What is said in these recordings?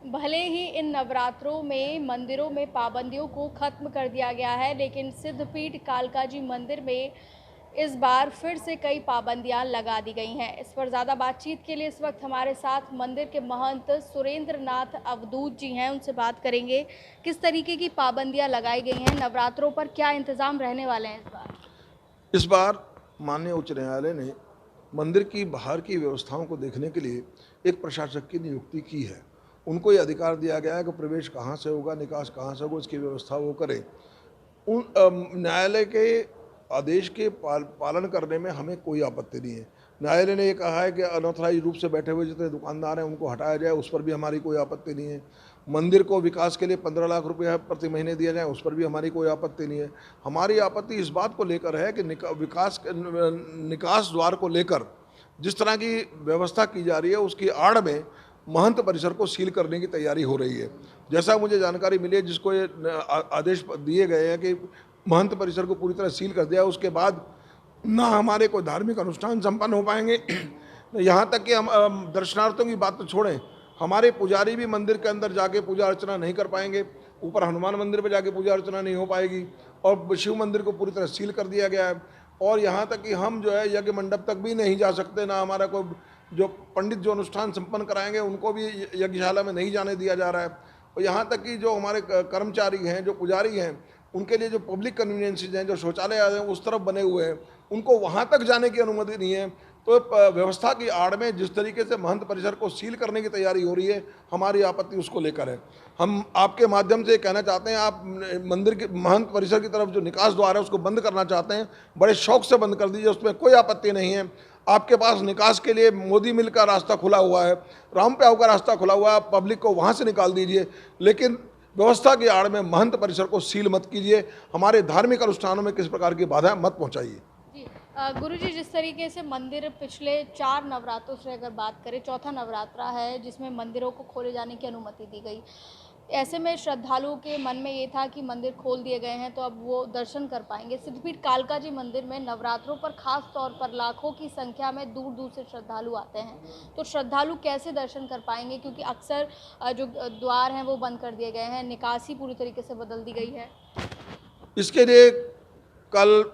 भले ही इन नवरात्रों में मंदिरों में पाबंदियों को खत्म कर दिया गया है, लेकिन सिद्धपीठ कालका जी मंदिर में इस बार फिर से कई पाबंदियां लगा दी गई हैं। इस पर ज़्यादा बातचीत के लिए इस वक्त हमारे साथ मंदिर के महंत सुरेंद्र नाथ अवधूत जी हैं। उनसे बात करेंगे किस तरीके की पाबंदियां लगाई गई हैं, नवरात्रों पर क्या इंतजाम रहने वाले हैं इस बार। इस बार माननीय उच्च न्यायालय ने मंदिर की बाहर की व्यवस्थाओं को देखने के लिए एक प्रशासक की नियुक्ति की है। उनको ये अधिकार दिया गया है कि प्रवेश कहाँ से होगा, निकास कहाँ से होगा, इसकी व्यवस्था वो करें। उन न्यायालय के आदेश के पालन करने में हमें कोई आपत्ति नहीं है। न्यायालय ने ये कहा है कि अनऑथराइज रूप से बैठे हुए जितने दुकानदार हैं उनको हटाया जाए, उस पर भी हमारी कोई आपत्ति नहीं है। मंदिर को विकास के लिए 15 लाख रुपया प्रति महीने दिया जाए, उस पर भी हमारी कोई आपत्ति नहीं है। हमारी आपत्ति इस बात को लेकर है कि निकास द्वार को लेकर जिस तरह की व्यवस्था की जा रही है उसकी आड़ में महंत परिसर को सील करने की तैयारी हो रही है। जैसा मुझे जानकारी मिली है, जिसको ये आदेश दिए गए हैं कि महंत परिसर को पूरी तरह सील कर दिया, उसके बाद ना हमारे कोई धार्मिक अनुष्ठान संपन्न हो पाएंगे, यहाँ तक कि हम दर्शनार्थियों की बात तो छोड़ें, हमारे पुजारी भी मंदिर के अंदर जाके पूजा अर्चना नहीं कर पाएंगे। ऊपर हनुमान मंदिर पे जाके पूजा अर्चना नहीं हो पाएगी और शिव मंदिर को पूरी तरह सील कर दिया गया है। और यहाँ तक कि हम जो है यज्ञ मंडप तक भी नहीं जा सकते, ना हमारा कोई जो पंडित जो अनुष्ठान संपन्न कराएंगे उनको भी यज्ञशाला में नहीं जाने दिया जा रहा है। और यहाँ तक कि जो हमारे कर्मचारी हैं, जो पुजारी हैं, उनके लिए जो पब्लिक कन्वीनियंसेज हैं, जो शौचालय हैं उस तरफ बने हुए हैं, उनको वहाँ तक जाने की अनुमति नहीं है। तो व्यवस्था की आड़ में जिस तरीके से महंत परिसर को सील करने की तैयारी हो रही है, हमारी आपत्ति उसको लेकर है। हम आपके माध्यम से कहना चाहते हैं, आप मंदिर के महंत परिसर की तरफ जो निकास द्वार है उसको बंद करना चाहते हैं, बड़े शौक से बंद कर दीजिए, उसमें कोई आपत्ति नहीं है। आपके पास निकास के लिए मोदी मिल का रास्ता खुला हुआ है, राम प्याऊ का रास्ता खुला हुआ है, आप पब्लिक को वहाँ से निकाल दीजिए, लेकिन व्यवस्था की आड़ में महंत परिसर को सील मत कीजिए। हमारे धार्मिक अनुष्ठानों में किस प्रकार की बाधा मत पहुँचाइए। गुरुजी, जिस तरीके से मंदिर पिछले 4 नवरात्रों से अगर बात करें, चौथा नवरात्रा है जिसमें मंदिरों को खोले जाने की अनुमति दी गई, ऐसे में श्रद्धालुओं के मन में ये था कि मंदिर खोल दिए गए हैं तो अब वो दर्शन कर पाएंगे। सिद्धपीठ कालका जी मंदिर में नवरात्रों पर खास तौर पर लाखों की संख्या में दूर दूर से श्रद्धालु आते हैं, तो श्रद्धालु कैसे दर्शन कर पाएंगे, क्योंकि अक्सर जो द्वार हैं वो बंद कर दिए गए हैं, निकासी पूरी तरीके से बदल दी गई है। इसके लिए कल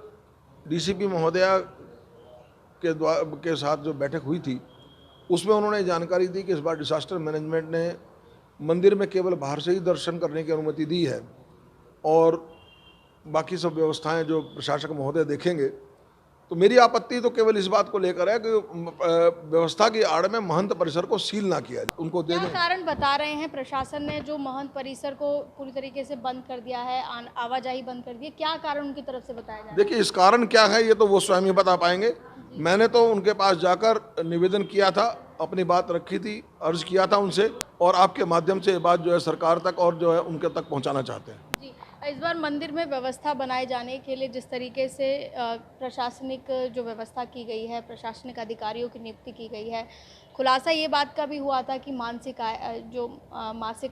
डीसीपी महोदया के साथ जो बैठक हुई थी उसमें उन्होंने जानकारी दी कि इस बार डिसास्टर मैनेजमेंट ने मंदिर में केवल बाहर से ही दर्शन करने की अनुमति दी है और बाकी सब व्यवस्थाएं जो प्रशासक महोदय देखेंगे। तो मेरी आपत्ति तो केवल इस बात को लेकर है कि व्यवस्था की आड़ में महंत परिसर को सील ना किया जाए, उनको दे दें। क्या कारण बता रहे हैं प्रशासन ने जो महंत परिसर को पूरी तरीके से बंद कर दिया है, आवाजाही बंद कर दी है, क्या कारण उनकी तरफ से बताया जा रहा है? देखिए, इस कारण क्या है ये तो वो स्वयं ही बता पाएंगे। मैंने तो उनके पास जाकर निवेदन किया था, अपनी बात रखी थी, अर्ज किया था उनसे, और आपके माध्यम से ये बात जो है सरकार तक और जो है उनके तक पहुंचाना चाहते हैं। जी, इस बार मंदिर में व्यवस्था बनाए जाने के लिए जिस तरीके से प्रशासनिक जो व्यवस्था की गई है, प्रशासनिक अधिकारियों की नियुक्ति की गई है, खुलासा ये बात का भी हुआ था कि मासिक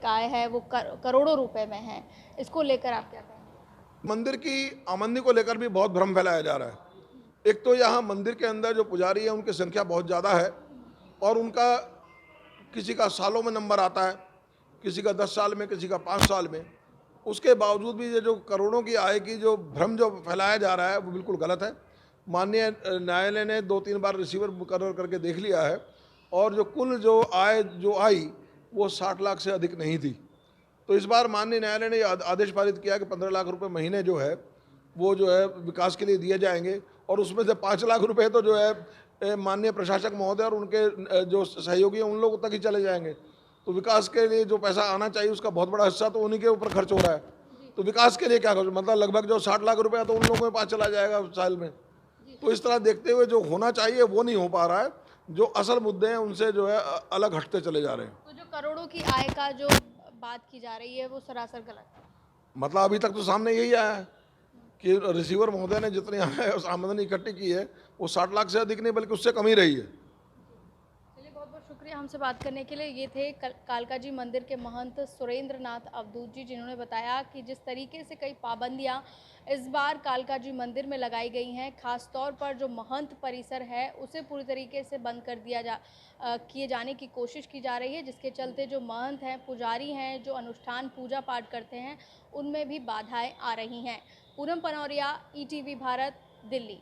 आय है वो करोड़ों रुपए में है, इसको लेकर आप क्या कहेंगे? मंदिर की आमदनी को लेकर भी बहुत भ्रम फैलाया जा रहा है। एक तो यहाँ मंदिर के अंदर जो पुजारी है उनकी संख्या बहुत ज़्यादा है और उनका किसी का सालों में नंबर आता है, किसी का 10 साल में, किसी का 5 साल में। उसके बावजूद भी ये जो करोड़ों की आय की जो भ्रम जो फैलाया जा रहा है वो बिल्कुल गलत है। माननीय न्यायालय ने 2-3 बार रिसीवर मुकर्रर करके देख लिया है और जो कुल जो आय जो आई वो 60 लाख से अधिक नहीं थी। तो इस बार माननीय न्यायालय ने आदेश पारित किया कि 15 लाख रुपए महीने जो है वो जो है विकास के लिए दिए जाएंगे और उसमें से 5 लाख रुपए तो जो है माननीय प्रशासक महोदय और उनके जो सहयोगी हैं उन लोगों तक ही चले जाएंगे। तो विकास के लिए जो पैसा आना चाहिए उसका बहुत बड़ा हिस्सा तो उन्हीं के ऊपर खर्च हो रहा है। तो विकास के लिए क्या खर्च, मतलब लगभग जो 60 लाख रुपया तो उन लोगों के पास चला जाएगा साल में। तो इस तरह देखते हुए जो होना चाहिए वो नहीं हो पा रहा है, जो असल मुद्दे हैं उनसे जो है अलग हटते चले जा रहे हैं। तो जो करोड़ों की आय का जो बात की जा रही है वो सरासर गलत है। मतलब अभी तक तो सामने यही आया है कि रिसीवर महोदय ने जितनी आमदनी इकट्ठी की है वो 60 लाख से अधिक नहीं बल्कि उससे कम ही रही है। चलिए, बहुत बहुत शुक्रिया। शुक्रिया हमसे बात करने के लिए। ये थे कालका जी मंदिर के महंत सुरेंद्र नाथ अवधूत जी, जिन्होंने बताया कि जिस तरीके से कई पाबंदियां इस बार कालका जी मंदिर में लगाई गई हैं, खास तौर पर जो महंत परिसर है उसे पूरी तरीके से बंद कर किए जाने की कोशिश की जा रही है, जिसके चलते जो महंत हैं, पुजारी हैं, जो अनुष्ठान पूजा पाठ करते हैं, उनमें भी बाधाएं आ रही हैं। पूनम पनौरिया, ETV भारत, दिल्ली।